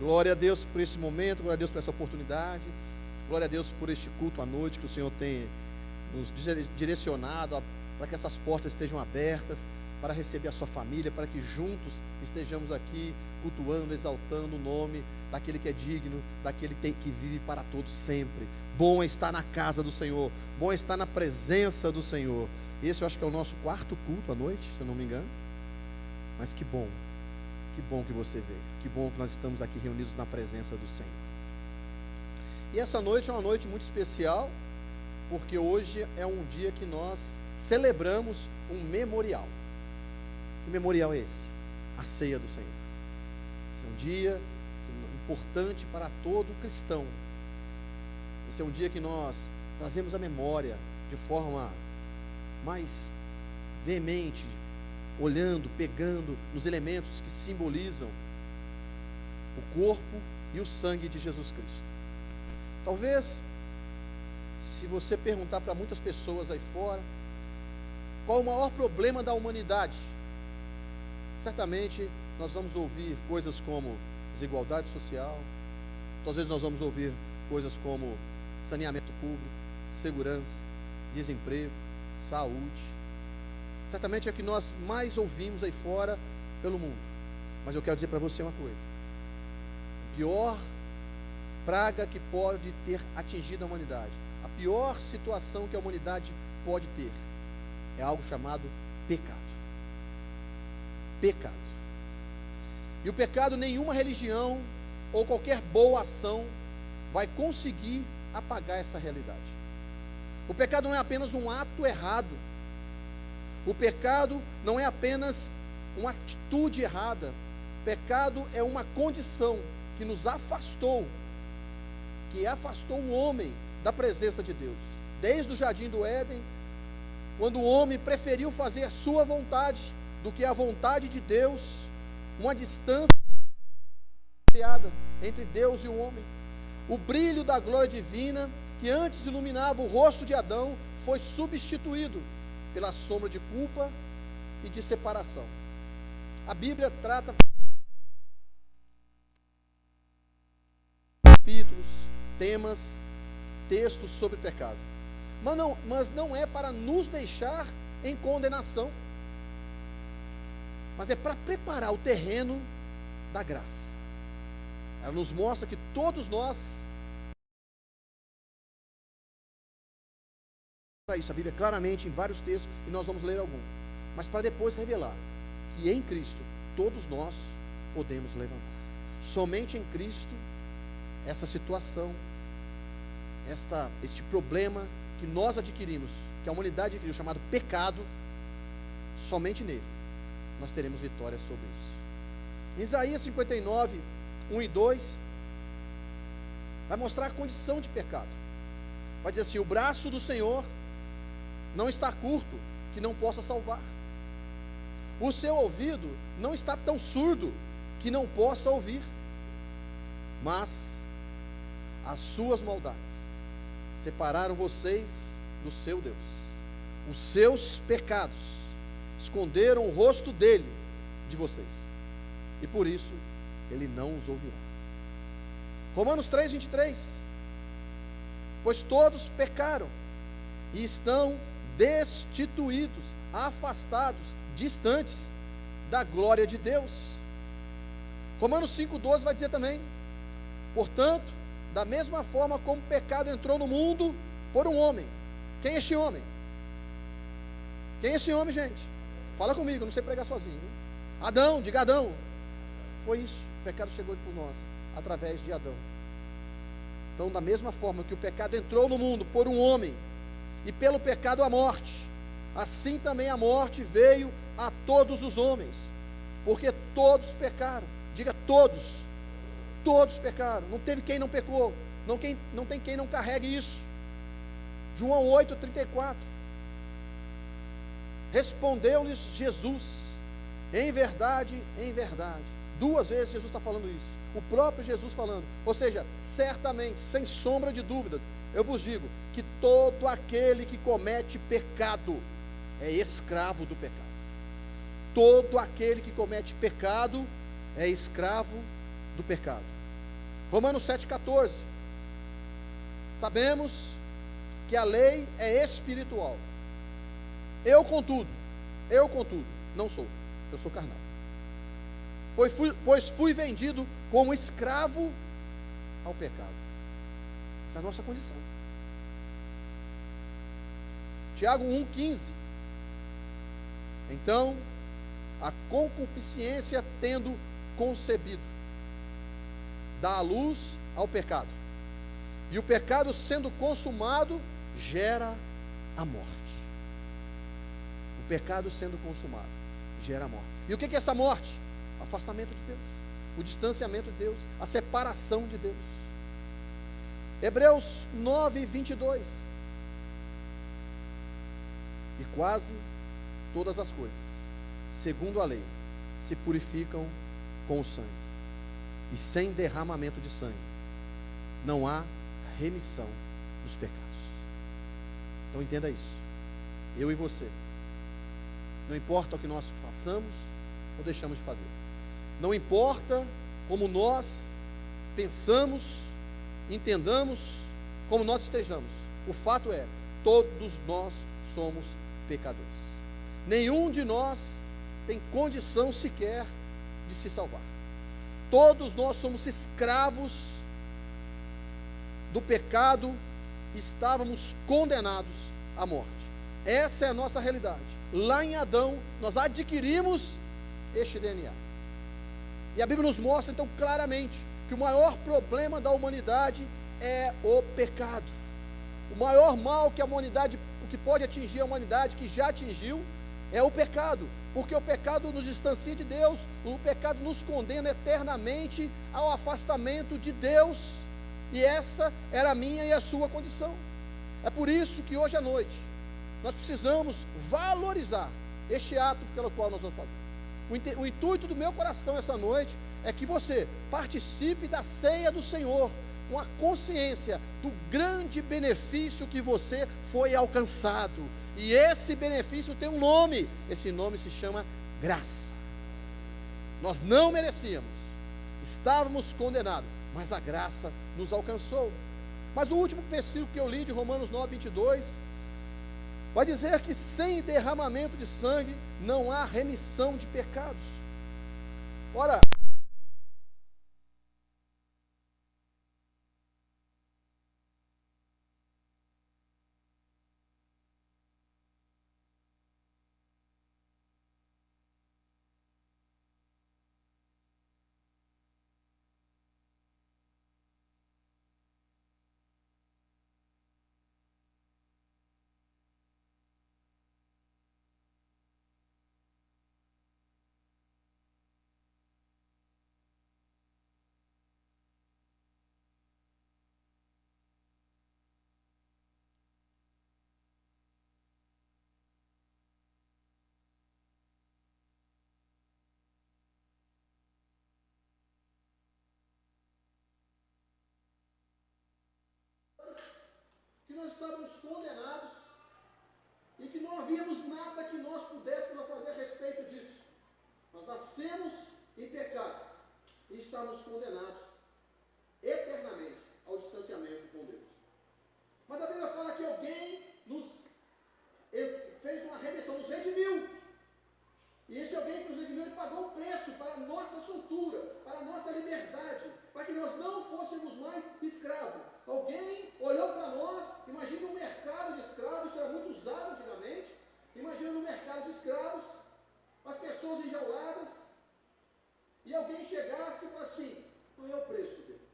Glória a Deus por esse momento, glória a Deus por essa oportunidade, glória a Deus por este culto à noite que o Senhor tem nos direcionado para que essas portas estejam abertas, para receber a sua família, para que juntos estejamos aqui cultuando, exaltando o nome daquele que é digno, daquele que vive para todos sempre. Bom é estar na casa do Senhor, bom é estar na presença do Senhor. Esse eu acho que é o nosso quarto culto à noite, se eu não me engano. Mas que bom que você veio, que bom que nós estamos aqui reunidos na presença do Senhor. E essa noite é uma noite muito especial, porque hoje é um dia que nós celebramos um memorial. Que memorial é esse? A ceia do Senhor. Esse é um dia importante para todo cristão. Esse é um dia que nós trazemos a memória de forma mais veemente, olhando, pegando nos elementos que simbolizam o corpo e o sangue de Jesus Cristo. Talvez, se você perguntar para muitas pessoas aí fora, qual o maior problema da humanidade? Certamente nós vamos ouvir coisas como desigualdade social, às vezes nós vamos ouvir coisas como saneamento público, segurança, desemprego, saúde. Certamente é o que nós mais ouvimos aí fora pelo mundo. Mas eu quero dizer para você uma coisa: a pior praga que pode ter atingido a humanidade, a pior situação que a humanidade pode ter, é algo chamado pecado. Pecado. E o pecado, nenhuma religião ou qualquer boa ação vai conseguir apagar essa realidade. O pecado não é apenas um ato errado. O pecado não é apenas uma atitude errada. O pecado é uma condição que nos afastou, que afastou o homem da presença de Deus. Desde o jardim do Éden, quando o homem preferiu fazer a sua vontade do que a vontade de Deus, uma distância criada entre Deus e o homem. O brilho da glória divina, que antes iluminava o rosto de Adão, foi substituído pela sombra de culpa e de separação. A Bíblia trata capítulos, temas, textos sobre pecado, mas não é para nos deixar em condenação, mas é para preparar o terreno da graça. Ela nos mostra que todos nós, para isso, a Bíblia claramente em vários textos, e nós vamos ler algum, mas para depois revelar que em Cristo todos nós podemos levantar. Somente em Cristo essa situação, este problema que nós adquirimos, que a humanidade adquiriu, chamado pecado, somente nele nós teremos vitória sobre isso. Em Isaías 59, 1 e 2, vai mostrar a condição de pecado. Vai dizer assim: o braço do Senhor não está curto que não possa salvar, o seu ouvido não está tão surdo que não possa ouvir, mas as suas maldades separaram vocês do seu Deus, os seus pecados esconderam o rosto dele de vocês, e por isso ele não os ouvirá. Romanos 3, 23, pois todos pecaram e estão destituídos, afastados, distantes da glória de Deus. Romanos 5,12 vai dizer também: portanto, da mesma forma como o pecado entrou no mundo por um homem. Quem é este homem? Quem é esse homem, gente? Fala comigo, eu não sei pregar sozinho. Adão, diga Adão. Foi isso, o pecado chegou por nós, através de Adão. Então, da mesma forma que o pecado entrou no mundo por um homem, e pelo pecado a morte, assim também a morte veio a todos os homens, porque todos pecaram. Diga todos. Todos pecaram, não teve quem não pecou, não tem quem não carregue isso. João 8,34, respondeu-lhes Jesus: em verdade, duas vezes Jesus está falando isso, o próprio Jesus falando, ou seja, certamente, sem sombra de dúvidas, eu vos digo, que todo aquele que comete pecado, é escravo do pecado. Todo aquele que comete pecado, é escravo do pecado. Romanos 7,14. Sabemos que a lei é espiritual. Eu, contudo, não sou. Eu sou carnal. Pois fui vendido como escravo ao pecado. Essa é a nossa condição. Tiago 1,15. Então, a concupiscência tendo concebido, dá a luz ao pecado. E o pecado sendo consumado, gera a morte. O pecado sendo consumado, gera a morte. E o que é essa morte? O afastamento de Deus, o distanciamento de Deus, a separação de Deus. Hebreus 9:22. E quase todas as coisas, segundo a lei, se purificam com o sangue. E sem derramamento de sangue, não há remissão dos pecados. Então entenda isso. Eu e você. Não importa o que nós façamos ou deixamos de fazer. Não importa como nós pensamos, entendamos, como nós estejamos. O fato é, todos nós somos pecadores. Nenhum de nós tem condição sequer de se salvar. Todos nós somos escravos do pecado, estávamos condenados à morte. Essa é a nossa realidade. Lá em Adão, nós adquirimos este DNA. E a Bíblia nos mostra então claramente que o maior problema da humanidade é o pecado. O maior mal que a humanidade, que pode atingir a humanidade, que já atingiu, é o pecado. Porque o pecado nos distancia de Deus, o pecado nos condena eternamente ao afastamento de Deus. E essa era a minha e a sua condição. É por isso que hoje à noite nós precisamos valorizar este ato pelo qual nós vamos fazer. O intuito do meu coração essa noite é que você participe da ceia do Senhor com a consciência do grande benefício que você foi alcançado. E esse benefício tem um nome. Esse nome se chama graça. Nós não merecíamos, estávamos condenados, mas a graça nos alcançou. Mas o último versículo que eu li de Romanos 9:22 vai dizer que sem derramamento de sangue não há remissão de pecados. Ora, que nós estávamos condenados e que não havíamos nada que nós pudéssemos fazer a respeito disso. Nós nascemos em pecado e estamos condenados eternamente ao distanciamento com Deus. Mas a Bíblia fala que alguém fez uma redenção, nos redimiu. E esse alguém que nos redimiu, ele pagou um preço para a nossa soltura, para a nossa liberdade, para que nós não fôssemos mais escravos. Alguém olhou para nós, imagina um mercado de escravos, isso era muito usado antigamente. Imagina no mercado de escravos, as pessoas enjauladas, e alguém chegasse e falasse assim: qual é o preço dele?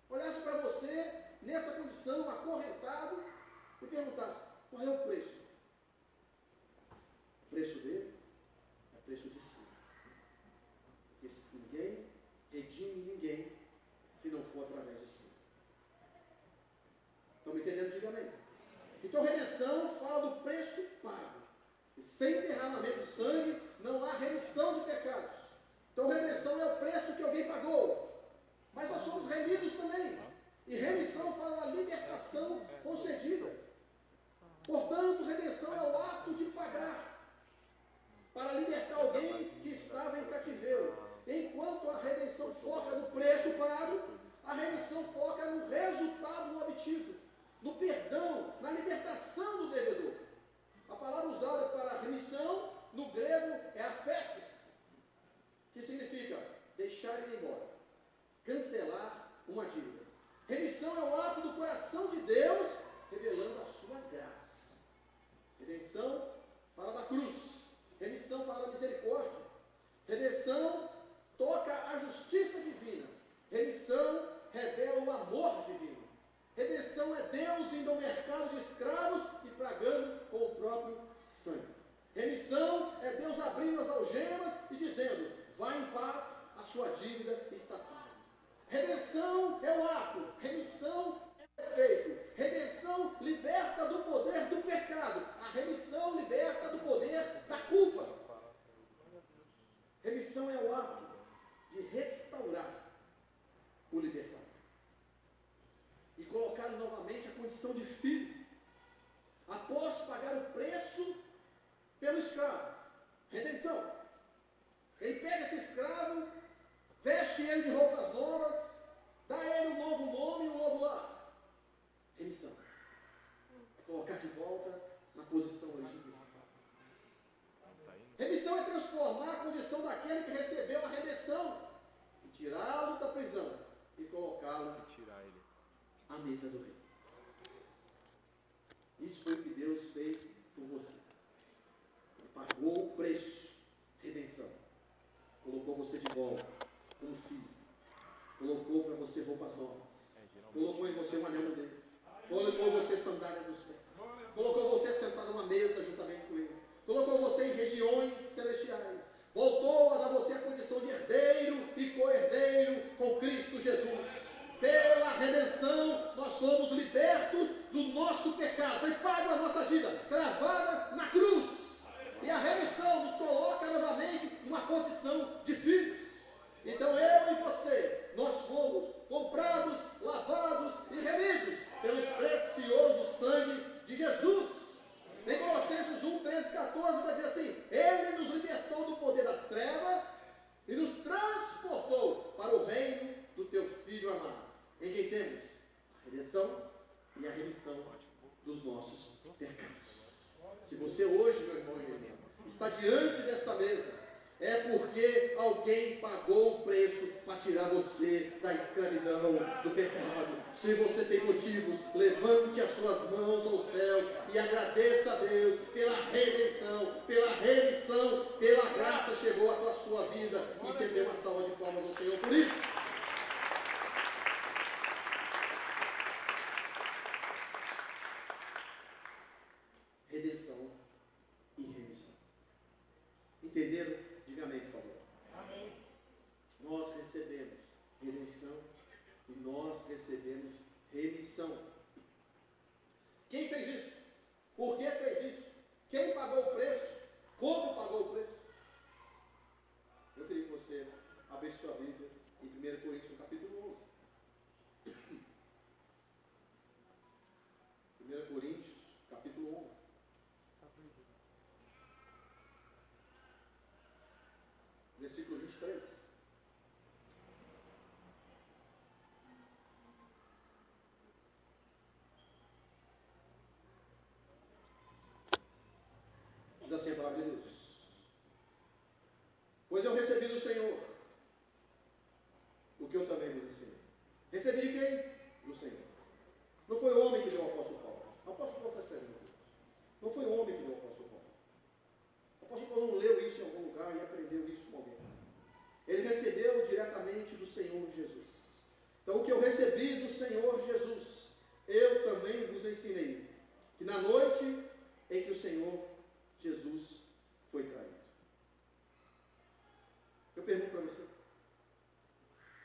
Olhasse para você, nessa condição, acorrentado, e perguntasse: qual é o preço? O preço dele é preço de si. Porque ninguém redime ninguém se não for através de si. Estão me entendendo? Diga amém. Então, redenção fala do preço pago. E sem derramamento de sangue, não há remissão de pecados. Então, redenção é o preço que alguém pagou. Mas nós somos remidos também. E remissão fala da libertação concedida. Portanto, redenção é o ato de pagar para libertar alguém que estava em cativeiro. Enquanto a redenção foca no preço pago, A remissão foca no resultado obtido, no perdão, na libertação do devedor. A palavra usada para remissão, no grego, é aphesis, que significa deixar ir embora, cancelar uma dívida. Remissão é o ato do coração de Deus revelando a sua graça. Redenção fala da cruz. Remissão fala da misericórdia. Redenção toca a justiça divina. Remissão revela o amor divino. Redenção é Deus indo ao mercado de escravos e pagando com o próprio sangue. Remissão é Deus abrindo as algemas e dizendo: vá em paz, a sua dívida está paga. Redenção é o ato, remissão é o efeito. Redenção liberta do poder do pecado. A remissão liberta do poder da culpa. Remissão é o ato de restaurar o libertador e colocar novamente a condição de filho, após pagar o preço pelo escravo. Redenção. Ele pega esse escravo, veste ele de roupas novas, dá a ele um novo nome e um novo lar. Remissão. É colocar de volta na posição original. Remissão é transformar a condição daquele que recebeu a redenção e tirá-lo da prisão e colocá-lo à mesa do rei. Isso foi o que Deus fez por você. Ele pagou o preço, redenção. Colocou você de volta como filho. Colocou para você roupas novas. Colocou em você um anel no dedo. Colocou você sandália nos pés. Colocou você sentado numa mesa juntamente com ele. Colocou você em regiões celestiais. Voltou a dar você a condição de herdeiro e co-herdeiro com Cristo Jesus. Pela redenção, nós somos libertos do nosso pecado. Foi pago a nossa dívida, cravada na cruz. E a remissão nos coloca novamente numa posição de filhos. Então eu e você, nós fomos comprados, lavados e remidos pelo precioso sangue de Jesus. Em Colossenses 1, 13 e 14 vai dizer assim: Ele nos libertou do poder das trevas e nos transportou para o reino do teu Filho amado, em quem temos a redenção e a remissão dos nossos pecados. Se você hoje, meu irmão e minha irmã, está diante dessa mesa, é porque alguém pagou o preço para tirar você da escravidão do pecado. Se você tem motivos, levante as suas mãos ao céu e agradeça a Deus pela redenção, pela remissão, pela graça chegou à sua vida. E você dê uma salva de palmas ao Senhor por isso. Redenção e remissão. Entenderam? Diga amém, por favor. Amém. Nós recebemos redenção e nós recebemos remissão. Quem fez isso? Por que fez isso? Quem pagou o preço? Como pagou o preço? Eu queria que você abrisse sua Bíblia em 1 Coríntios, capítulo 11. 1 Coríntios, capítulo 11. Versículo 23. Diz assim a palavra de Deus: Pois eu recebi do Senhor o que eu também vos ensinei. Recebi de quem? Do Senhor. Não foi o homem que deu ao apóstolo Paulo. O apóstolo Paulo está escrevendo aqui. Não foi o homem que deu ao apóstolo Paulo. O apóstolo Paulo não leu isso em algum lugar e aprendeu isso com alguém. Ele recebeu diretamente do Senhor Jesus. Então, o que eu recebi do Senhor Jesus, eu também vos ensinei, que na noite em que o Senhor Jesus foi traído. Eu pergunto para você,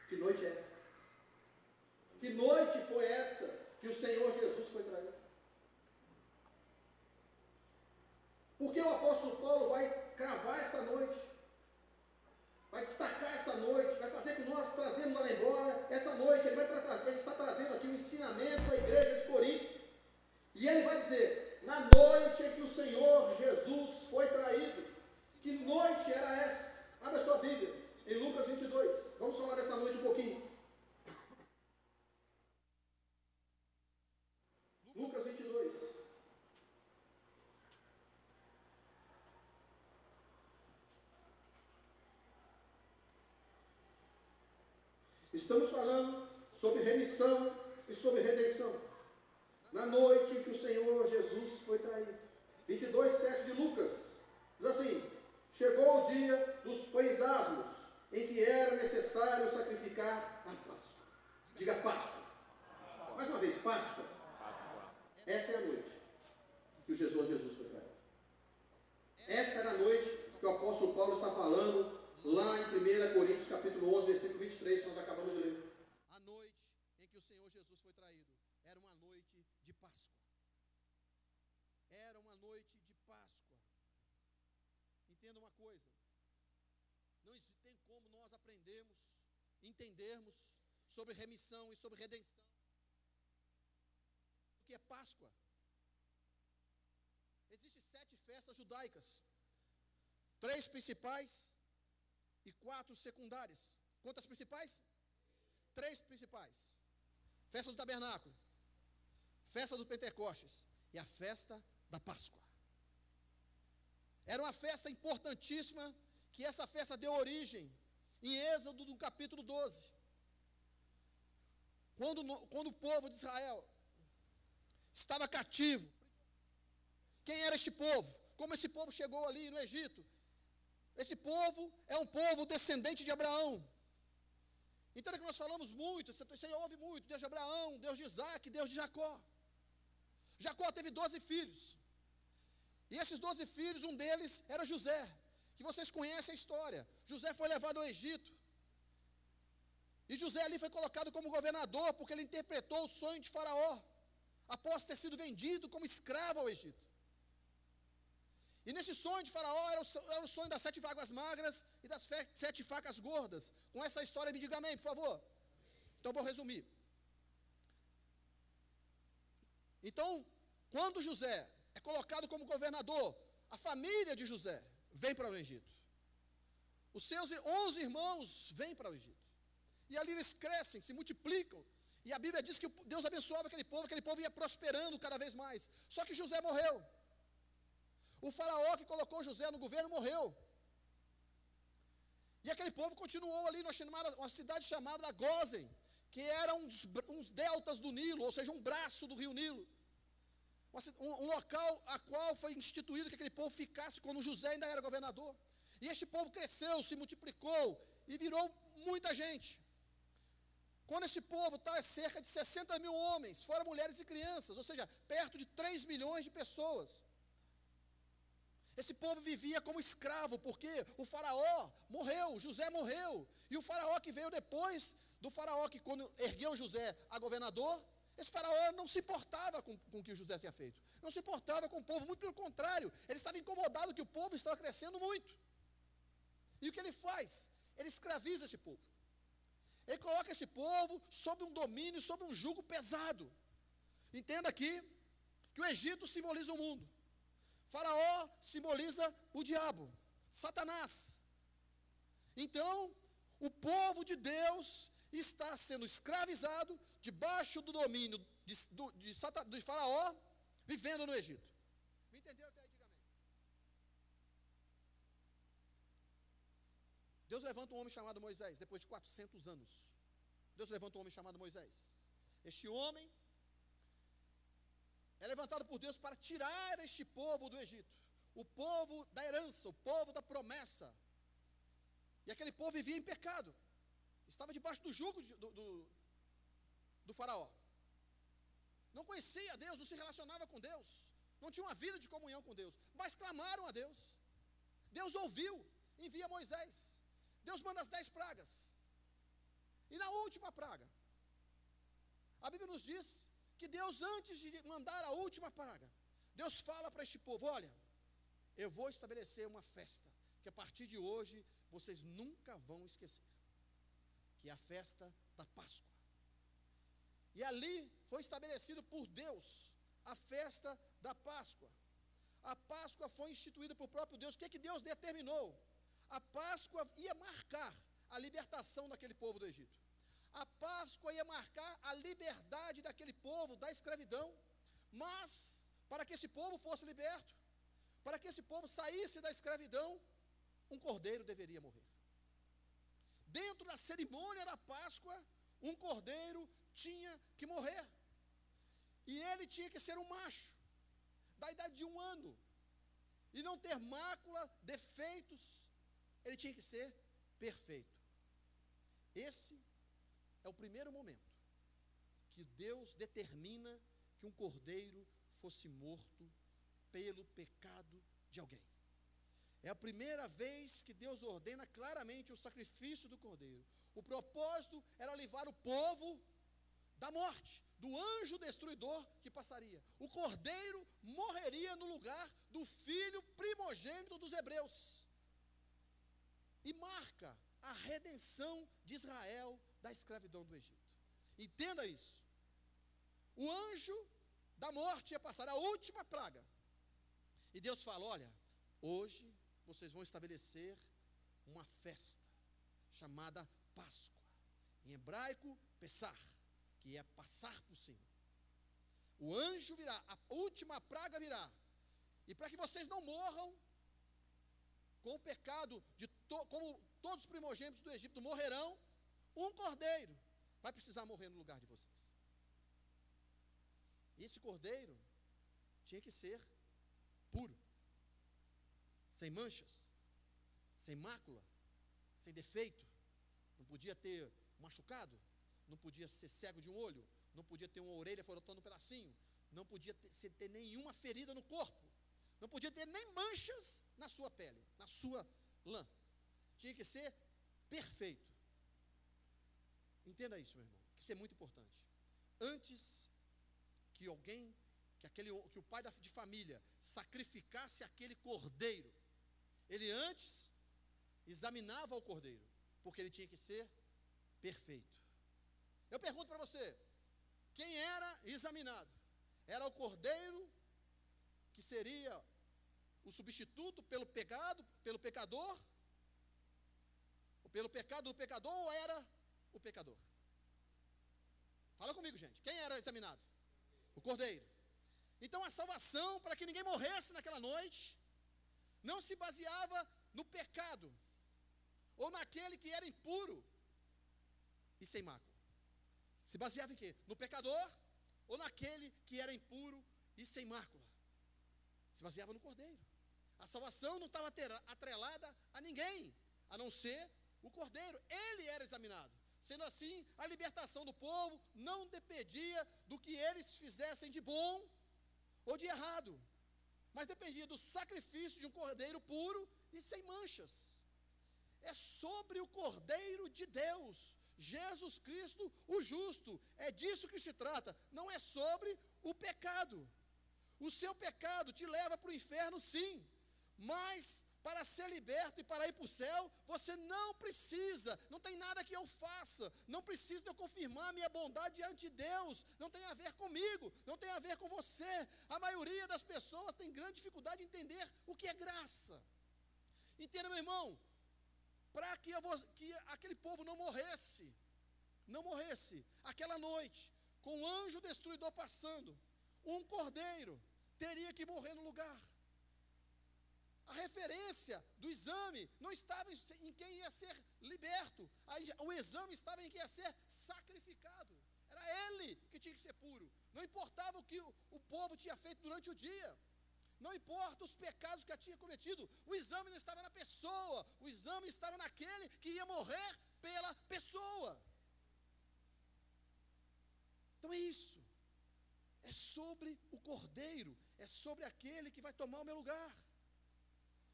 que noite é essa? Que noite foi essa que o Senhor Jesus foi traído? Porque o apóstolo Paulo vai cravar essa noite, vai destacar essa noite, vai fazer com que nós trazemos a memória essa noite. Ele está trazendo aqui um ensinamento à igreja de Corinto. E ele vai dizer: na noite em que o Senhor Jesus foi traído. Que noite era essa? Abra sua Bíblia, em Lucas 22. Vamos falar dessa noite um pouquinho. Estamos falando sobre remissão e sobre redenção. Na noite em que o Senhor Jesus foi traído. 22:7 de Lucas. Diz assim: chegou o dia dos pães asmos, em que era necessário sacrificar a Páscoa. Diga Páscoa. Mais uma vez, Páscoa. Essa é a noite que o Jesus foi traído. Essa era a noite que o apóstolo Paulo está falando lá em 1 Coríntios capítulo 11, versículo 23, que nós acabamos de ler. A noite em que o Senhor Jesus foi traído era uma noite de Páscoa. Era uma noite de Páscoa. Entenda uma coisa: não tem como nós aprendermos, entendermos sobre remissão e sobre redenção o que é Páscoa. Existem 7 festas judaicas, 3 principais e 4 secundárias. Quantas principais? 3 principais: festa do tabernáculo, festa dos Pentecostes e a festa da Páscoa. Era uma festa importantíssima, que essa festa deu origem em Êxodo no capítulo 12. Quando o povo de Israel estava cativo. Quem era este povo? Como esse povo chegou ali no Egito? Esse povo é um povo descendente de Abraão. Então é que nós falamos muito, você ouve muito, Deus de Abraão, Deus de Isaac, Deus de Jacó. Jacó teve 12 filhos. E esses 12 filhos, um deles era José, que vocês conhecem a história. José foi levado ao Egito. E José ali foi colocado como governador, porque ele interpretou o sonho de Faraó, após ter sido vendido como escravo ao Egito. E nesse sonho de Faraó era o sonho das 7 vagas magras e das 7 facas gordas. Com essa história me diga amém, por favor. Então vou resumir. Então, quando José é colocado como governador, a família de José vem para o Egito. Os seus 11 irmãos vêm para o Egito. E ali eles crescem, se multiplicam. E a Bíblia diz que Deus abençoava aquele povo ia prosperando cada vez mais. Só que José morreu. O faraó que colocou José no governo morreu. E aquele povo continuou ali numa cidade chamada Gósen, que era uns deltas do Nilo, ou seja, um braço do rio Nilo. Um local a qual foi instituído que aquele povo ficasse quando José ainda era governador. E este povo cresceu, se multiplicou e virou muita gente. Quando esse povo está, é cerca de 60 mil homens, fora mulheres e crianças, ou seja, perto de 3 milhões de pessoas. Esse povo vivia como escravo, porque o faraó morreu, José morreu. E o faraó que veio depois do faraó que quando ergueu José a governador, esse faraó não se importava com o que o José tinha feito. Não se importava com o povo, muito pelo contrário. Ele estava incomodado que o povo estava crescendo muito. E o que ele faz? Ele escraviza esse povo. Ele coloca esse povo sob um domínio, sob um jugo pesado. Entenda aqui que o Egito simboliza o mundo. Faraó simboliza o diabo, Satanás. Então, o povo de Deus está sendo escravizado debaixo do domínio de Faraó, vivendo no Egito. Me entenderam até aí? Diga amém. Deus levanta um homem chamado Moisés, depois de 400 anos. Deus levanta um homem chamado Moisés. Este homem é levantado por Deus para tirar este povo do Egito, o povo da herança, o povo da promessa. E aquele povo vivia em pecado, estava debaixo do jugo do faraó. Não conhecia Deus, não se relacionava com Deus, não tinha uma vida de comunhão com Deus, mas clamaram a Deus. Deus ouviu, envia Moisés. Deus manda as 10 pragas. E na última praga, a Bíblia nos diz que Deus, antes de mandar a última praga, Deus fala para este povo: olha, eu vou estabelecer uma festa, que a partir de hoje, vocês nunca vão esquecer, que é a festa da Páscoa. E ali foi estabelecido por Deus a festa da Páscoa. A Páscoa foi instituída por próprio Deus. O que é que Deus determinou? A Páscoa ia marcar a libertação daquele povo do Egito. A Páscoa ia marcar a liberdade daquele povo da escravidão. Mas, para que esse povo fosse liberto, para que esse povo saísse da escravidão, um cordeiro deveria morrer. dentro da cerimônia da Páscoa, um cordeiro tinha que morrer. E ele tinha que ser um macho, da idade de 1 ano, e não ter mácula, defeitos. Ele tinha que ser perfeito. Esse é o primeiro momento que Deus determina que um cordeiro fosse morto pelo pecado de alguém. É a primeira vez que Deus ordena claramente o sacrifício do cordeiro. O propósito era livrar o povo da morte, do anjo destruidor que passaria. O cordeiro morreria no lugar do filho primogênito dos hebreus. E marca a redenção de Israel da escravidão do Egito. Entenda isso. O anjo da morte ia passar, a última praga. E Deus fala: olha, hoje vocês vão estabelecer uma festa chamada Páscoa. Em hebraico, Pessar, que é passar por cima. O anjo virá, a última praga virá. E para que vocês não morram com o pecado, como todos os primogênitos do Egito morrerão, um cordeiro vai precisar morrer no lugar de vocês. Esse cordeiro tinha que ser puro, sem manchas, sem mácula, sem defeito. Não podia ter machucado, não podia ser cego de um olho, não podia ter uma orelha faltando um pedacinho, não podia ter nenhuma ferida no corpo, não podia ter nem manchas na sua pele, na sua lã. Tinha que ser perfeito. Entenda isso, meu irmão, que isso é muito importante. Antes que o pai de família sacrificasse aquele cordeiro, ele antes examinava o cordeiro, porque ele tinha que ser perfeito. Eu pergunto para você, quem era examinado? Era o cordeiro que seria o substituto pelo pecado, pelo pecador, ou pelo pecado do pecador, ou era o pecador? Fala comigo, gente, quem era examinado? O cordeiro. Então a salvação, para que ninguém morresse naquela noite, não se baseava no pecado, ou naquele que era impuro e sem mácula. Se baseava em quê? No pecador, ou naquele que era impuro e sem mácula? Se baseava no cordeiro. A salvação não estava atrelada a ninguém, a não ser o cordeiro. Ele era examinado. Sendo assim, a libertação do povo não dependia do que eles fizessem de bom ou de errado, mas dependia do sacrifício de um cordeiro puro e sem manchas. É sobre o cordeiro de Deus, Jesus Cristo, o justo. É disso que se trata, não é sobre o pecado. O seu pecado te leva para o inferno, sim, mas para ser liberto e para ir para o céu, você não precisa, não tem nada que eu faça, não precisa de eu confirmar minha bondade diante de Deus, não tem a ver comigo, não tem a ver com você. A maioria das pessoas tem grande dificuldade de entender o que é graça. Entenda, meu irmão, para que aquele povo não morresse aquela noite, com o anjo destruidor passando, um cordeiro teria que morrer no lugar. A referência do exame não estava em quem ia ser liberto, o exame estava em quem ia ser sacrificado. Era ele que tinha que ser puro. Não importava o que o povo tinha feito durante o dia, não importa os pecados que tinha cometido, o exame não estava na pessoa, o exame estava naquele que ia morrer pela pessoa. Então é isso, é sobre o cordeiro, é sobre aquele que vai tomar o meu lugar.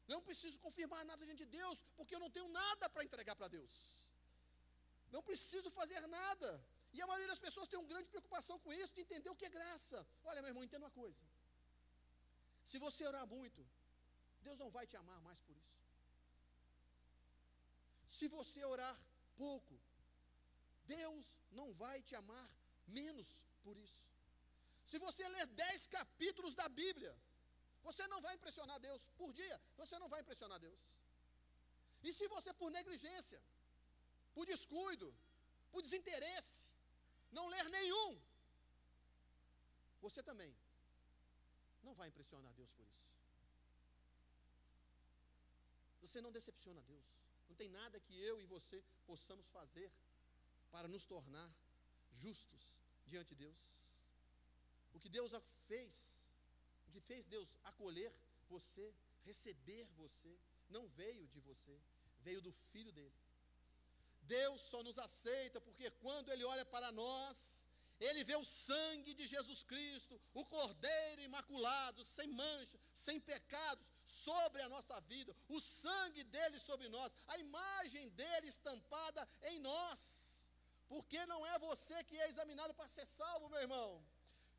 Não preciso confirmar nada diante de Deus, porque eu não tenho nada para entregar para Deus. Não preciso fazer nada. E a maioria das pessoas tem uma grande preocupação com isso, de entender o que é graça. Olha, meu irmão, entenda uma coisa. Se você orar muito, Deus não vai te amar mais por isso. Se você orar pouco, Deus não vai te amar menos por isso. Se você ler 10 capítulos da Bíblia, você não vai impressionar Deus por dia, você não vai impressionar Deus. E se você, por negligência, por descuido, por desinteresse, não ler nenhum, você também não vai impressionar Deus por isso. Você não decepciona Deus. Não tem nada que eu e você possamos fazer para nos tornar justos diante de Deus. O que Deus fez, o que fez Deus acolher você, receber você, não veio de você, veio do Filho dele. Deus só nos aceita porque quando Ele olha para nós, Ele vê o sangue de Jesus Cristo, o Cordeiro imaculado, sem mancha, sem pecados, sobre a nossa vida, o sangue dele sobre nós, a imagem dele estampada em nós, porque não é você que é examinado para ser salvo, meu irmão.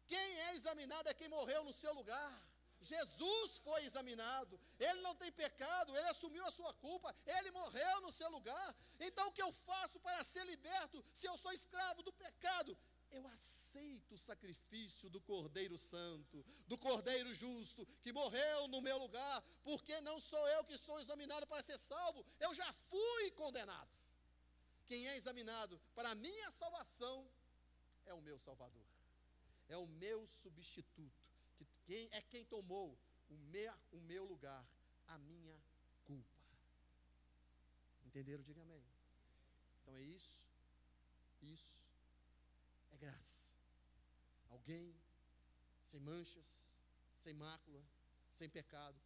Quem é examinado é quem morreu no seu lugar. Jesus foi examinado, ele não tem pecado, ele assumiu a sua culpa, ele morreu no seu lugar. Então o que eu faço para ser liberto, se eu sou escravo do pecado? Eu aceito o sacrifício do Cordeiro Santo, do Cordeiro Justo, que morreu no meu lugar, porque não sou eu que sou examinado para ser salvo, eu já fui condenado. Quem é examinado para a minha salvação é o meu Salvador, é o meu substituto, quem tomou o meu lugar, a minha culpa. Entenderam? Diga amém. Então é isso é graça. Alguém sem manchas, sem mácula, sem pecado,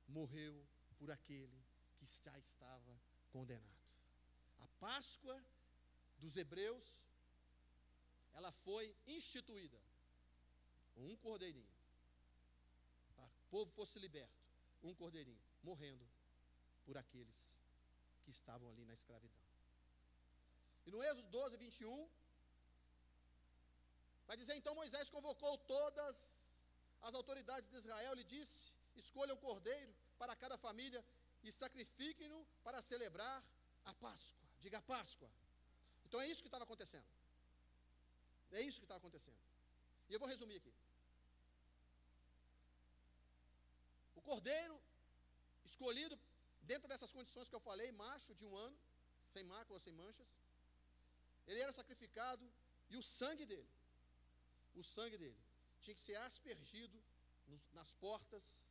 morreu por aquele que já estava condenado. A Páscoa dos hebreus, ela foi instituída, um cordeirinho, para que o povo fosse liberto, um cordeirinho, morrendo por aqueles que estavam ali na escravidão. E no Êxodo 12, 21, vai dizer: então Moisés convocou todas as autoridades de Israel e lhe disse: escolham um cordeiro para cada família e sacrifiquem-no para celebrar a Páscoa. Diga Páscoa. Então é isso que estava acontecendo. É isso que estava acontecendo. E eu vou resumir aqui. O cordeiro escolhido dentro dessas condições que eu falei, macho de 1 ano, sem mácula, sem manchas, ele era sacrificado e o sangue dele tinha que ser aspergido nas portas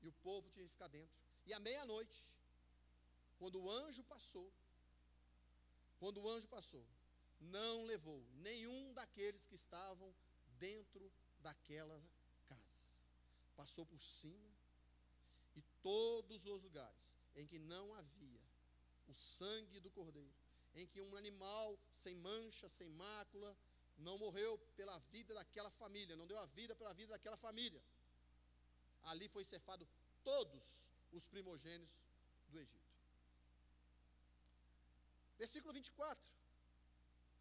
e o povo tinha que ficar dentro. E à meia-noite, quando o anjo passou, não levou nenhum daqueles que estavam dentro daquela casa. Passou por cima, e todos os lugares em que não havia o sangue do cordeiro, em que um animal sem mancha, sem mácula, não morreu pela vida daquela família, não deu a vida pela vida daquela família, ali foi cefado todos os primogênitos do Egito. Versículo 24,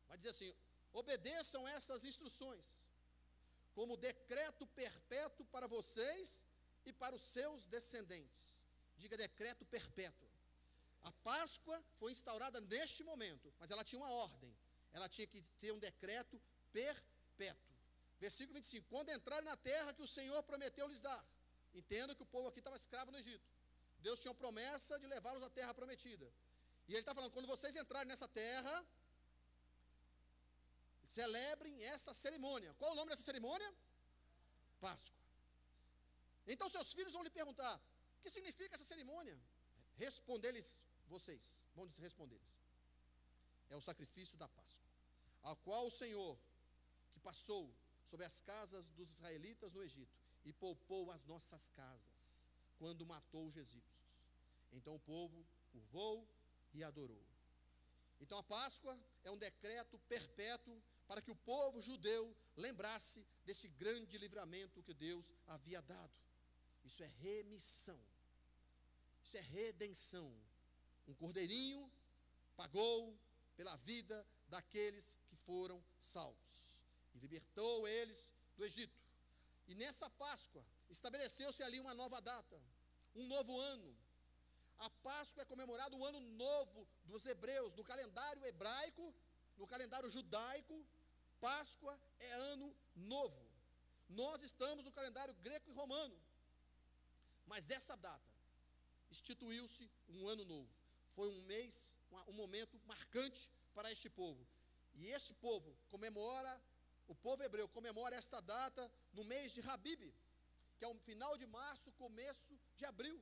vai dizer assim: obedeçam essas instruções, como decreto perpétuo para vocês e para os seus descendentes. Diga decreto perpétuo. A Páscoa foi instaurada neste momento, mas ela tinha uma ordem, ela tinha que ter um decreto perpétuo. Versículo 25, quando entrarem na terra que o Senhor prometeu lhes dar. Entenda que o povo aqui estava escravo no Egito, Deus tinha uma promessa de levá-los à terra prometida, e ele está falando: quando vocês entrarem nessa terra, celebrem essa cerimônia. Qual o nome dessa cerimônia? Páscoa. Então seus filhos vão lhe perguntar: o que significa essa cerimônia? Responder-lhes, vocês vão responder-lhes: é o sacrifício da Páscoa, ao qual o Senhor, que passou sobre as casas dos israelitas no Egito e poupou as nossas casas, quando matou os egípcios. Então o povo curvou e adorou. Então a Páscoa é um decreto perpétuo para que o povo judeu lembrasse desse grande livramento que Deus havia dado. Isso é remissão, isso é redenção. Um cordeirinho pagou pela vida daqueles que foram salvos e libertou eles do Egito. E nessa Páscoa estabeleceu-se ali uma nova data, um novo ano. A Páscoa é comemorado o ano novo dos hebreus. No calendário hebraico, no calendário judaico, Páscoa é ano novo. Nós estamos no calendário greco e romano, mas dessa data instituiu-se um ano novo. Foi um mês, um momento marcante para este povo. E este povo comemora, o povo hebreu comemora esta data no mês de Habib, que é o final de março, começo de abril.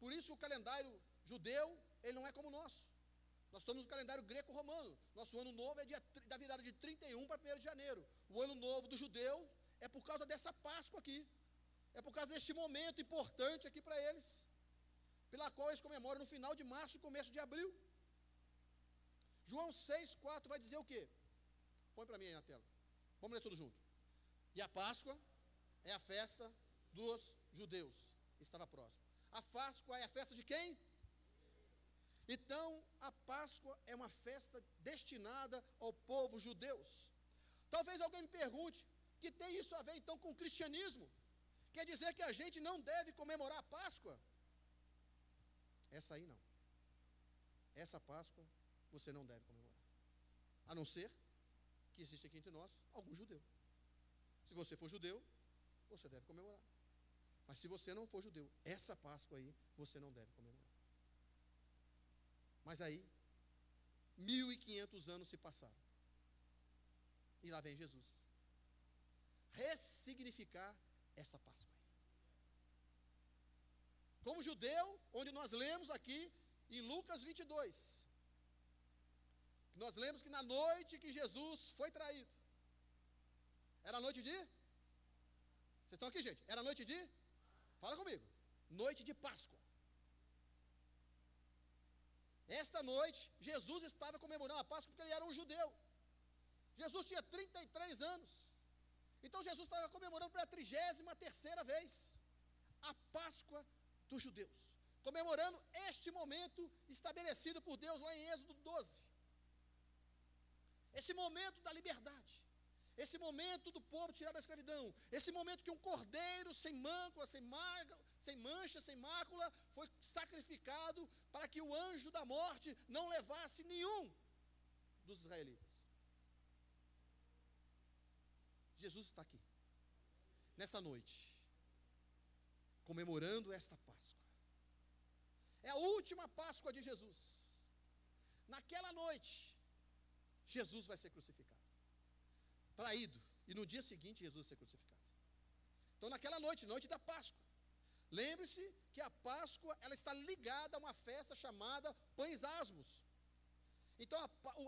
Por isso o calendário judeu ele não é como o nosso. Nós estamos no calendário greco-romano. Nosso ano novo é da virada de 31 para 1º de janeiro. O ano novo do judeu é por causa dessa Páscoa aqui. É por causa deste momento importante aqui para eles, pela qual eles comemoram no final de março e começo de abril. João 6,4 vai dizer o quê? Põe para mim aí na tela. Vamos ler tudo junto. E a Páscoa é a festa dos judeus. Estava próximo. A Páscoa é a festa de quem? Então, a Páscoa é uma festa destinada ao povo judeus. Talvez alguém me pergunte, que tem isso a ver então com o cristianismo? Quer dizer que a gente não deve comemorar a Páscoa? Essa aí não. Essa Páscoa você não deve comemorar. A não ser que existe aqui entre nós algum judeu. Se você for judeu, você deve comemorar. Mas se você não for judeu, essa Páscoa aí você não deve comemorar. Mas aí, 1500 anos se passaram. E lá vem Jesus ressignificar essa Páscoa aí. Como judeu, onde nós lemos aqui em Lucas 22, nós lemos que na noite que Jesus foi traído, era noite de? Vocês estão aqui, gente? Era noite de? Fala comigo. Noite de Páscoa. Esta noite, Jesus estava comemorando a Páscoa porque ele era um judeu. Jesus tinha 33 anos. Então Jesus estava comemorando pela 33ª vez a Páscoa dos judeus, comemorando este momento estabelecido por Deus lá em Êxodo 12. Esse momento da liberdade, esse momento do povo tirar da escravidão, esse momento que um cordeiro sem mácula, sem mancha, sem mácula, foi sacrificado para que o anjo da morte não levasse nenhum dos israelitas. Jesus está aqui, nessa noite, comemorando esta Páscoa. É a última Páscoa de Jesus. Naquela noite, Jesus vai ser crucificado, traído, e no dia seguinte Jesus vai ser crucificado. Então naquela noite, noite da Páscoa, lembre-se que a Páscoa, ela está ligada a uma festa chamada Pães Asmos. Então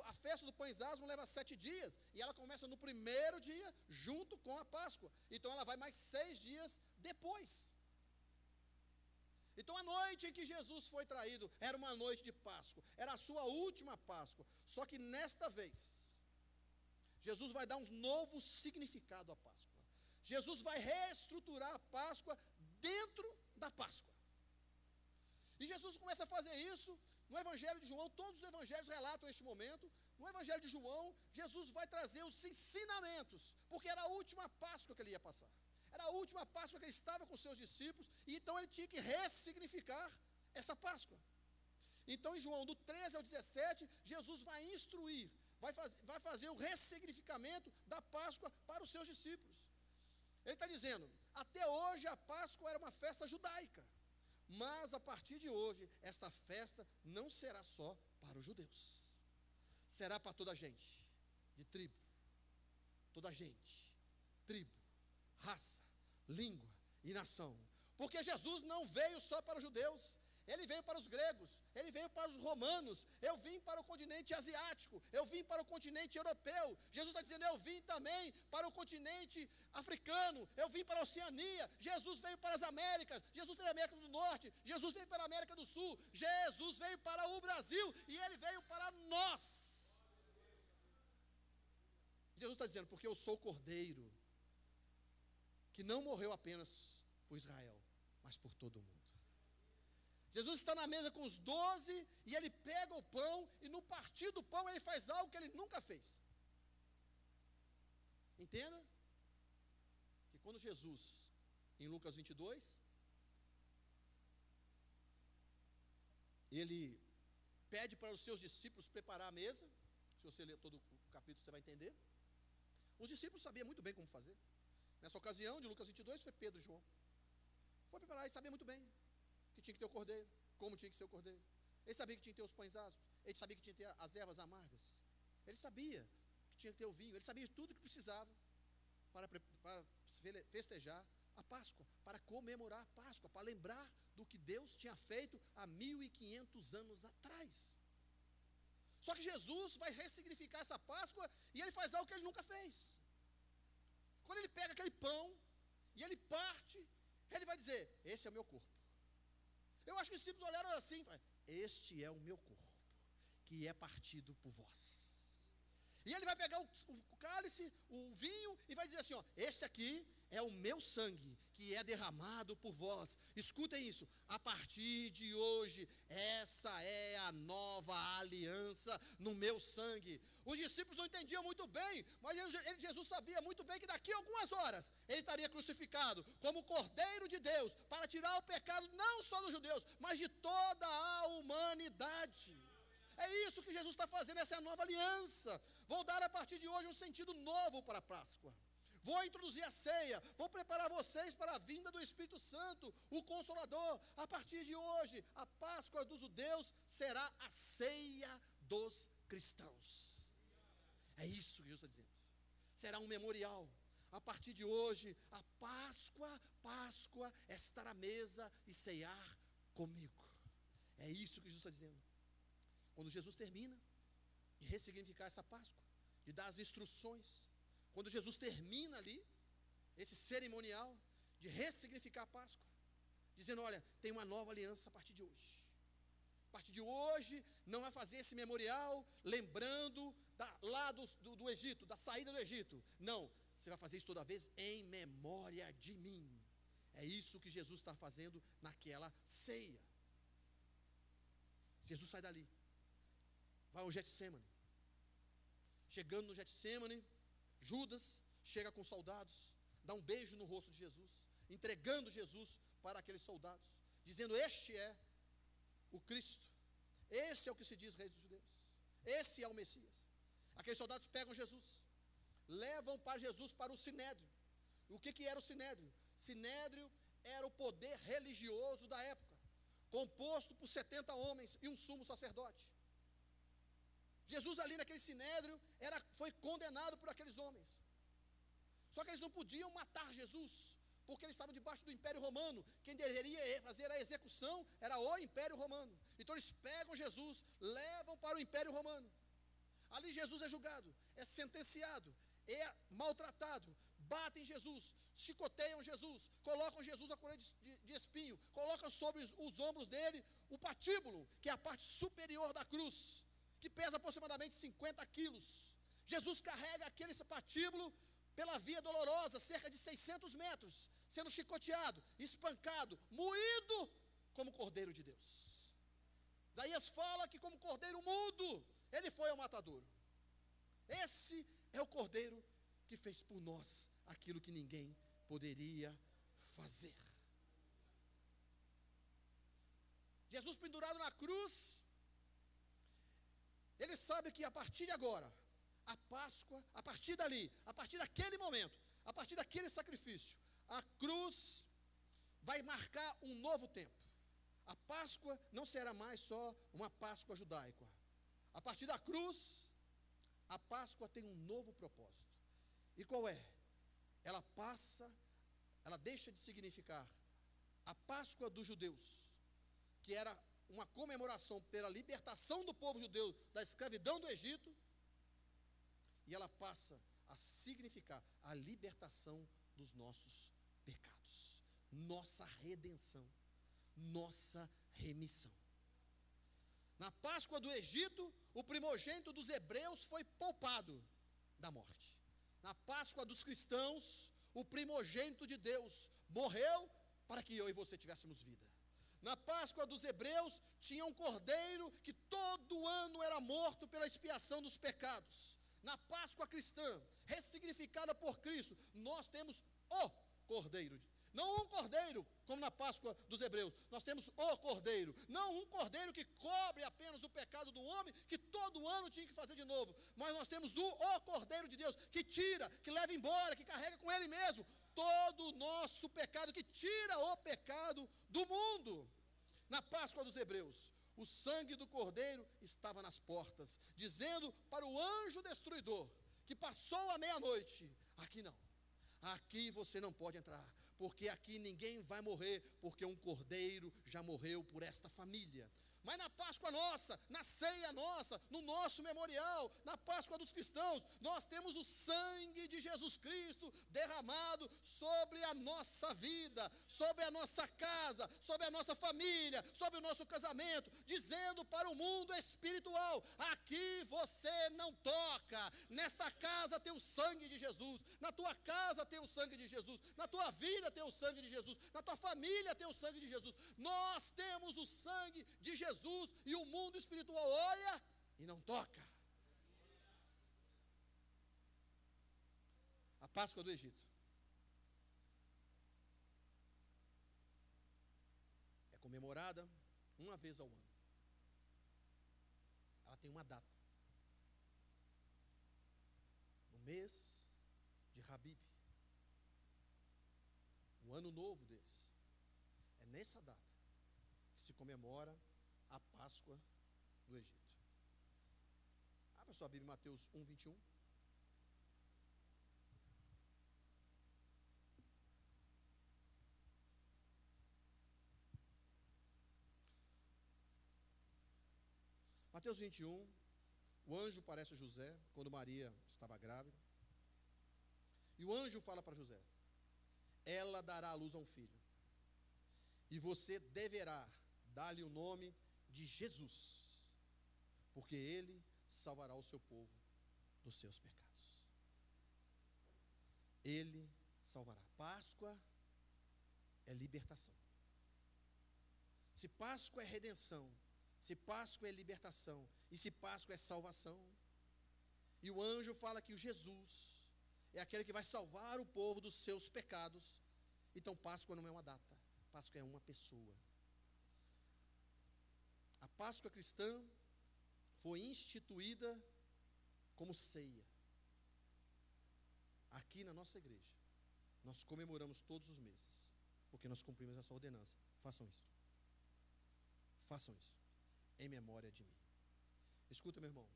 a festa do Pães Asmos leva 7 dias, e ela começa no primeiro dia, junto com a Páscoa. Então ela vai mais 6 dias depois. Então a noite em que Jesus foi traído, era uma noite de Páscoa, era a sua última Páscoa. Só que nesta vez, Jesus vai dar um novo significado à Páscoa. Jesus vai reestruturar a Páscoa dentro da Páscoa. E Jesus começa a fazer isso no Evangelho de João. Todos os evangelhos relatam este momento. No Evangelho de João, Jesus vai trazer os ensinamentos, porque era a última Páscoa que ele ia passar. Era a última Páscoa que ele estava com seus discípulos, e então ele tinha que ressignificar essa Páscoa. Então em João, do 13 ao 17, Jesus vai instruir, vai fazer o ressignificamento da Páscoa para os seus discípulos. Ele está dizendo, até hoje a Páscoa era uma festa judaica, mas a partir de hoje, esta festa não será só para os judeus, será para toda a gente, de tribo, toda a gente, tribo, raça, língua e nação. Porque Jesus não veio só para os judeus, ele veio para os gregos, ele veio para os romanos, eu vim para o continente asiático, eu vim para o continente europeu. Jesus está dizendo, eu vim também para o continente africano, eu vim para a Oceania. Jesus veio para as Américas, Jesus veio para a América do Norte, Jesus veio para a América do Sul, Jesus veio para o Brasil, e ele veio para nós. Jesus está dizendo, porque eu sou o Cordeiro, que não morreu apenas por Israel, mas por todo mundo. Jesus está na mesa com os 12, e ele pega o pão, e no partir do pão ele faz algo que ele nunca fez. Entenda que quando Jesus, em Lucas 22, ele pede para os seus discípulos preparar a mesa, se você ler todo o capítulo você vai entender, os discípulos sabiam muito bem como fazer. Nessa ocasião de Lucas 22 foi Pedro e João, foi preparar, e sabia muito bem que tinha que ter o cordeiro, como tinha que ser o cordeiro. Ele sabia que tinha que ter os pães asmos, ele sabia que tinha que ter as ervas amargas, ele sabia que tinha que ter o vinho, ele sabia de tudo que precisava para festejar a Páscoa, para comemorar a Páscoa, para lembrar do que Deus tinha feito há 1500 anos atrás. Só que Jesus vai ressignificar essa Páscoa e ele faz algo que ele nunca fez. Quando ele pega aquele pão e ele parte, ele vai dizer: esse é o meu corpo. Eu acho que os discípulos olharam assim e falaram: este é o meu corpo, que é partido por vós. E ele vai pegar o cálice, o vinho, e vai dizer assim: ó, este aqui é o meu sangue, que é derramado por vós. Escutem isso: a partir de hoje, essa é a nova aliança no meu sangue. Os discípulos não entendiam muito bem, mas Jesus sabia muito bem que daqui a algumas horas, ele estaria crucificado como o Cordeiro de Deus, para tirar o pecado não só dos judeus, mas de toda a humanidade. É isso que Jesus está fazendo, essa é a nova aliança. Vou dar a partir de hoje um sentido novo para a Páscoa. Vou introduzir a ceia, vou preparar vocês para a vinda do Espírito Santo, o Consolador. A partir de hoje, a Páscoa dos judeus será a ceia dos cristãos. É isso que Jesus está dizendo. Será um memorial. A partir de hoje, a Páscoa é estar à mesa e ceiar comigo. É isso que Jesus está dizendo. Quando Jesus termina de ressignificar essa Páscoa, de dar as instruções, quando Jesus termina ali, esse cerimonial de ressignificar a Páscoa, dizendo: olha, tem uma nova aliança a partir de hoje. A partir de hoje, não vai fazer esse memorial lembrando lá do Egito, da saída do Egito. Não, você vai fazer isso toda vez em memória de mim. É isso que Jesus está fazendo naquela ceia. Jesus sai dali, vai ao Getsêmani. Chegando no Getsêmani, Judas chega com soldados, dá um beijo no rosto de Jesus, entregando Jesus para aqueles soldados, dizendo: este é o Cristo, esse é o que se diz Rei dos Judeus, esse é o Messias. Aqueles soldados pegam Jesus, levam para Jesus para o Sinédrio. O que era o Sinédrio? Sinédrio era o poder religioso da época, composto por 70 homens e um sumo sacerdote. Jesus ali naquele Sinédrio foi condenado por aqueles homens. Só que eles não podiam matar Jesus, porque eles estavam debaixo do Império Romano. Quem deveria fazer a execução era o Império Romano. Então eles pegam Jesus, levam para o Império Romano. Ali Jesus é julgado, é sentenciado, é maltratado, batem Jesus, chicoteiam Jesus, colocam Jesus a coroa de espinho, colocam sobre os ombros dele o patíbulo, que é a parte superior da cruz, que pesa aproximadamente 50 quilos. Jesus carrega aquele patíbulo pela via dolorosa, cerca de 600 metros, sendo chicoteado, espancado, moído como Cordeiro de Deus. Isaías fala que como Cordeiro mudo, ele foi ao matadouro. Esse é o Cordeiro que fez por nós aquilo que ninguém poderia fazer. Jesus pendurado na cruz, ele sabe que a partir de agora, a Páscoa, a partir dali, a partir daquele momento, a partir daquele sacrifício, a cruz vai marcar um novo tempo. A Páscoa não será mais só uma Páscoa judaica. A partir da cruz, a Páscoa tem um novo propósito. E qual é? Ela deixa de significar a Páscoa dos judeus, que era uma comemoração pela libertação do povo judeu da escravidão do Egito, e ela passa a significar a libertação dos nossos pecados, nossa redenção, nossa remissão. Na Páscoa do Egito, o primogênito dos hebreus foi poupado da morte. Na Páscoa dos cristãos, o primogênito de Deus morreu para que eu e você tivéssemos vida. Na Páscoa dos hebreus, tinha um cordeiro que todo ano era morto pela expiação dos pecados. Na Páscoa cristã, ressignificada por Cristo, nós temos o Cordeiro. Não um cordeiro, como na Páscoa dos hebreus. Nós temos o Cordeiro. Não um cordeiro que cobre apenas o pecado do homem, que todo ano tinha que fazer de novo. Mas nós temos o Cordeiro de Deus, que tira, que leva embora, que carrega com ele mesmo todo o nosso pecado, que tira o pecado do mundo. Na Páscoa dos hebreus, o sangue do Cordeiro estava nas portas, dizendo para o anjo destruidor, que passou a meia-noite: aqui não, aqui você não pode entrar, porque aqui ninguém vai morrer, porque um cordeiro já morreu por esta família. Mas na Páscoa nossa, na ceia nossa, no nosso memorial, na Páscoa dos cristãos, nós temos o sangue de Jesus Cristo derramado sobre a nossa vida, sobre a nossa casa, sobre a nossa família, sobre o nosso casamento, dizendo para o mundo espiritual: aqui você não toca, nesta casa tem o sangue de Jesus, na tua casa tem o sangue de Jesus, na tua vida tem o sangue de Jesus, na tua família tem o sangue de Jesus. Nós temos o sangue de Jesus, e o mundo espiritual olha e não toca. A Páscoa do Egito é comemorada uma vez ao ano. Ela tem uma data, no mês de Habib, o ano novo deles. É nessa data que se comemora a Páscoa do Egito. Abra sua Bíblia em Mateus 1, 21. Mateus 21, o anjo parece a José, quando Maria estava grávida. E o anjo fala para José: ela dará à luz a um filho, e você deverá dar-lhe o nome de Jesus, porque ele salvará o seu povo dos seus pecados. Ele salvará. Páscoa é libertação. Se Páscoa é redenção, se Páscoa é libertação, e se Páscoa é salvação, e o anjo fala que o Jesus é aquele que vai salvar o povo dos seus pecados, então Páscoa não é uma data, Páscoa é uma pessoa. A Páscoa cristã foi instituída como ceia. Aqui na nossa igreja, nós comemoramos todos os meses, porque nós cumprimos essa ordenança. Façam isso. Façam isso, em memória de mim. Escuta, meu irmão,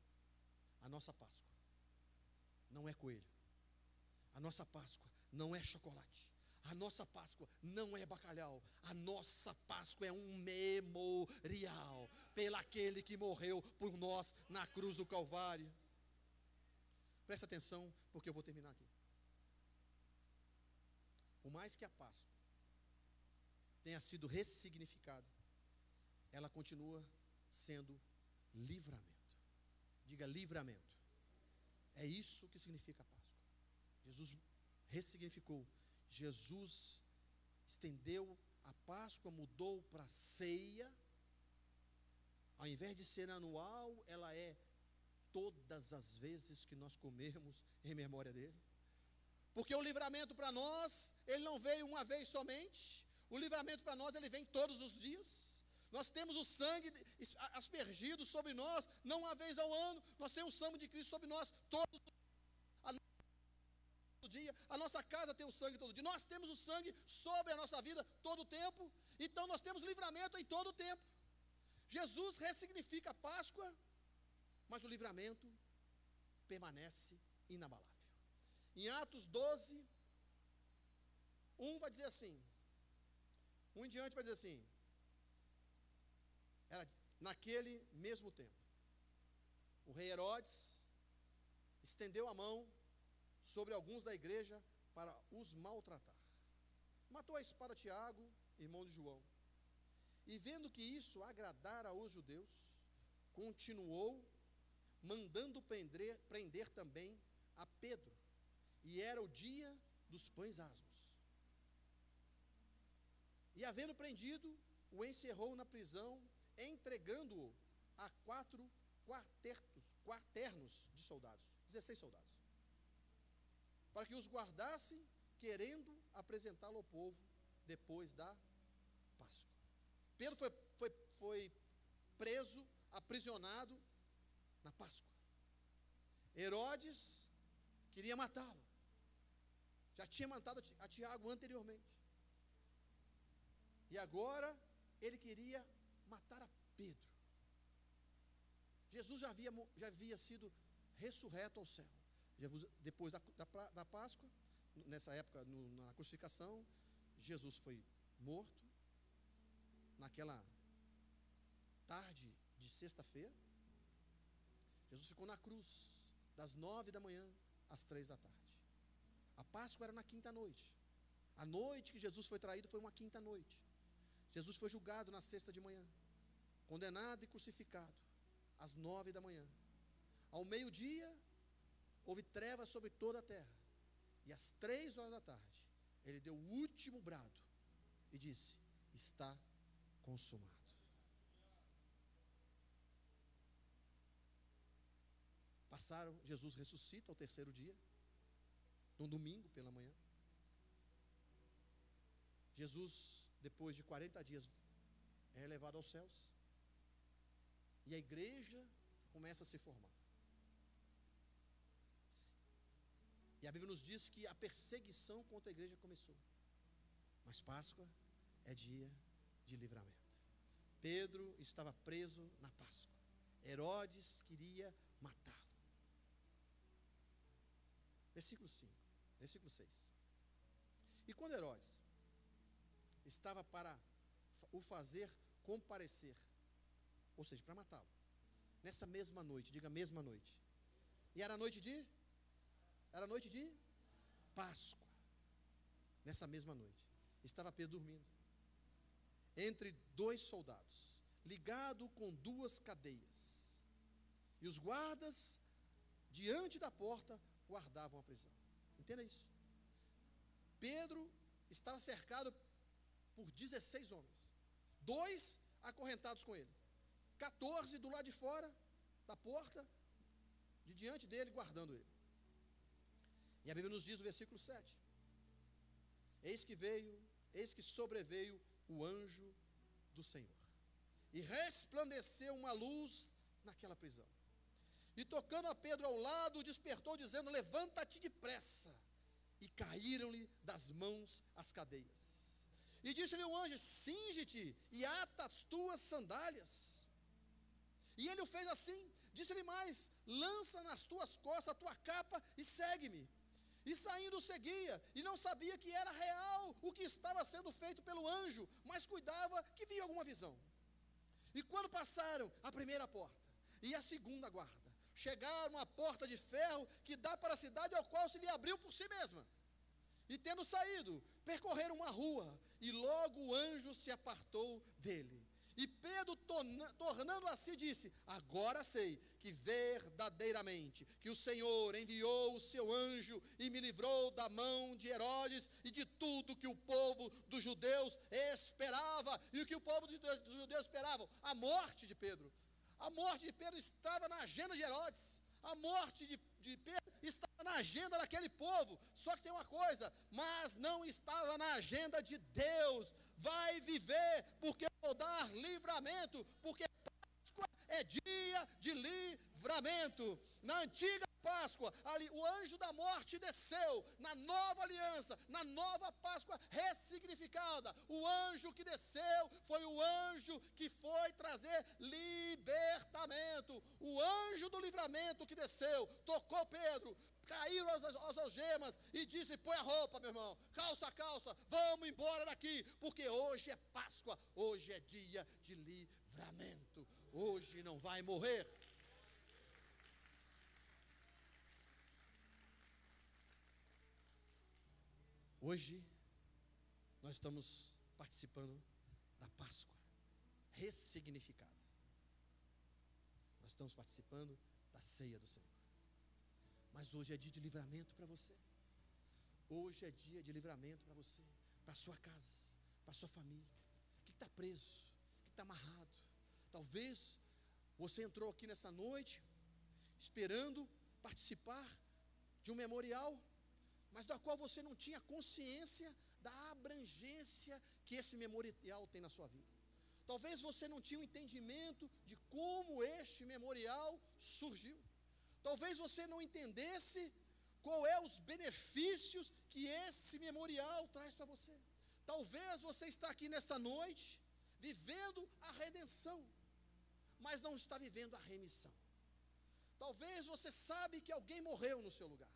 a nossa Páscoa não é coelho. A nossa Páscoa não é chocolate. A nossa Páscoa não é bacalhau. A nossa Páscoa é um memorial pelaquele que morreu por nós na cruz do Calvário. Presta atenção, porque eu vou terminar aqui. Por mais que a Páscoa tenha sido ressignificada, ela continua sendo livramento. Diga livramento. É isso que significa a Páscoa. Jesus ressignificou. Jesus estendeu a Páscoa, mudou para ceia. Ao invés de ser anual, ela é todas as vezes que nós comermos em memória dele. Porque o livramento para nós, ele não veio uma vez somente. O livramento para nós, ele vem todos os dias. Nós temos o sangue aspergido sobre nós, não uma vez ao ano. Nós temos o sangue de Cristo sobre nós todos os dia, a nossa casa tem o sangue todo dia, nós temos o sangue sobre a nossa vida todo o tempo, então nós temos livramento em todo o tempo. Jesus ressignifica a Páscoa, mas o livramento permanece inabalável. Em Atos 12, 1 vai dizer assim, 1 em diante vai dizer assim: era naquele mesmo tempo, o rei Herodes estendeu a mão sobre alguns da igreja para os maltratar. Matou a espada Tiago, irmão de João. E vendo que isso agradara aos judeus, continuou mandando prender também a Pedro. E era o dia dos pães asmos. E havendo prendido, o encerrou na prisão, entregando-o a 4 quaternos de soldados, 16 soldados, para que os guardassem, querendo apresentá-lo ao povo depois da Páscoa. Pedro foi preso, aprisionado na Páscoa. Herodes queria matá-lo. Já tinha matado a Tiago anteriormente. E agora ele queria matar a Pedro. Jesus já havia sido ressurreto ao céu. Depois da Páscoa, nessa época, na crucificação, Jesus foi morto naquela tarde de sexta-feira. Jesus ficou na cruz das 9 da manhã às 3 da tarde. A Páscoa era na quinta noite. A noite que Jesus foi traído foi uma quinta noite. Jesus foi julgado na sexta de manhã, condenado e crucificado às 9 da manhã. Ao meio-dia houve trevas sobre toda a terra, e às 3 horas da tarde ele deu o último brado e disse: está consumado. Passaram, Jesus ressuscita ao terceiro dia, no domingo pela manhã. Jesus, depois de 40 dias, é elevado aos céus, e a igreja começa a se formar. E a Bíblia nos diz que a perseguição contra a igreja começou. Mas Páscoa é dia de livramento. Pedro estava preso na Páscoa. Herodes queria matá-lo. Versículo 5, versículo 6. E quando Herodes estava para o fazer comparecer, ou seja, para matá-lo, nessa mesma noite, diga mesma noite, e era noite de Páscoa. Nessa mesma noite estava Pedro dormindo entre dois soldados, ligado com duas cadeias, e os guardas diante da porta guardavam a prisão. Entenda isso. Pedro estava cercado por 16 homens, 2 acorrentados com ele, 14 do lado de fora da porta, de diante dele, guardando ele. E a Bíblia nos diz no versículo 7: eis que sobreveio o anjo do Senhor, e resplandeceu uma luz naquela prisão, e tocando a Pedro ao lado, despertou, dizendo: levanta-te depressa. E caíram-lhe das mãos as cadeias. E disse-lhe o anjo: cinge-te e ata as tuas sandálias. E ele o fez assim. Disse-lhe mais: lança nas tuas costas a tua capa e segue-me. E saindo seguia, e não sabia que era real o que estava sendo feito pelo anjo, mas cuidava que via alguma visão. E quando passaram a primeira porta e a segunda guarda, chegaram à porta de ferro que dá para a cidade, ao qual se lhe abriu por si mesma. E tendo saído, percorreram uma rua, e logo o anjo se apartou dele. E Pedro, tornando a si, disse: agora sei que verdadeiramente que o Senhor enviou o seu anjo e me livrou da mão de Herodes e de tudo que o povo dos judeus esperava. E o que o povo dos judeus esperava? A morte de Pedro. A morte de Pedro estava na agenda de Herodes. A morte de Pedro estava na agenda daquele povo. Só que tem uma coisa: mas não estava na agenda de Deus. Vai viver, porque eu vou dar livramento, porque Páscoa é dia de livramento. Na antiga Páscoa, ali o anjo da morte desceu. Na nova aliança, na nova Páscoa ressignificada, o anjo que desceu foi o anjo que foi trazer libertamento. O anjo do livramento que desceu, tocou Pedro, caíram as algemas e disse: põe a roupa, meu irmão, calça a calça, vamos embora daqui, porque hoje é Páscoa, hoje é dia de livramento, hoje não vai morrer. Hoje nós estamos participando da Páscoa ressignificada. Nós estamos participando da ceia do Senhor. Mas hoje é dia de livramento para você. Hoje é dia de livramento para você, para a sua casa, para a sua família. O que está preso? O que está amarrado? Talvez você entrou aqui nessa noite esperando participar de um memorial, mas da qual você não tinha consciência da abrangência que esse memorial tem na sua vida. Talvez você não tinha um entendimento de como este memorial surgiu. Talvez você não entendesse qual é os benefícios que esse memorial traz para você. Talvez você está aqui nesta noite vivendo a redenção, mas não está vivendo a remissão. Talvez você sabe que alguém morreu no seu lugar.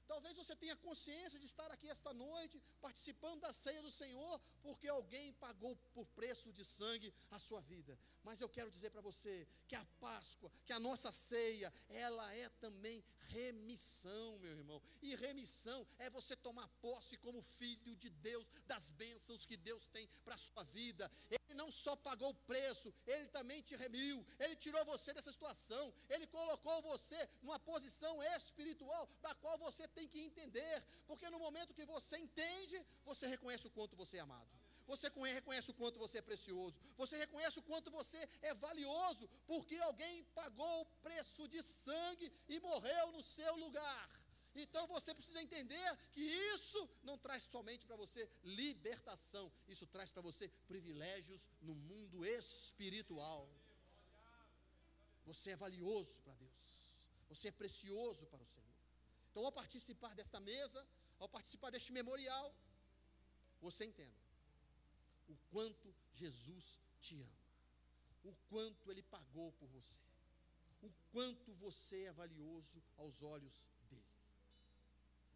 Talvez você tenha consciência de estar aqui esta noite, participando da ceia do Senhor, porque alguém pagou por preço de sangue a sua vida. Mas eu quero dizer para você que a Páscoa, que a nossa ceia, ela é também remissão, meu irmão. E remissão é você tomar posse como filho de Deus, das bênçãos que Deus tem para a sua vida. Ele não só pagou o preço, Ele também te remiu, Ele tirou você dessa situação, Ele colocou você numa posição espiritual, da qual você tem que entender, porque no momento que você entende, você reconhece o quanto você é amado, você reconhece o quanto você é precioso, você reconhece o quanto você é valioso, porque alguém pagou o preço de sangue e morreu no seu lugar. Então você precisa entender que isso não traz somente para você libertação, isso traz para você privilégios no mundo espiritual. Você é valioso para Deus, você é precioso para o Senhor. Então, ao participar desta mesa, ao participar deste memorial, você entenda o quanto Jesus te ama, o quanto Ele pagou por você, o quanto você é valioso aos olhos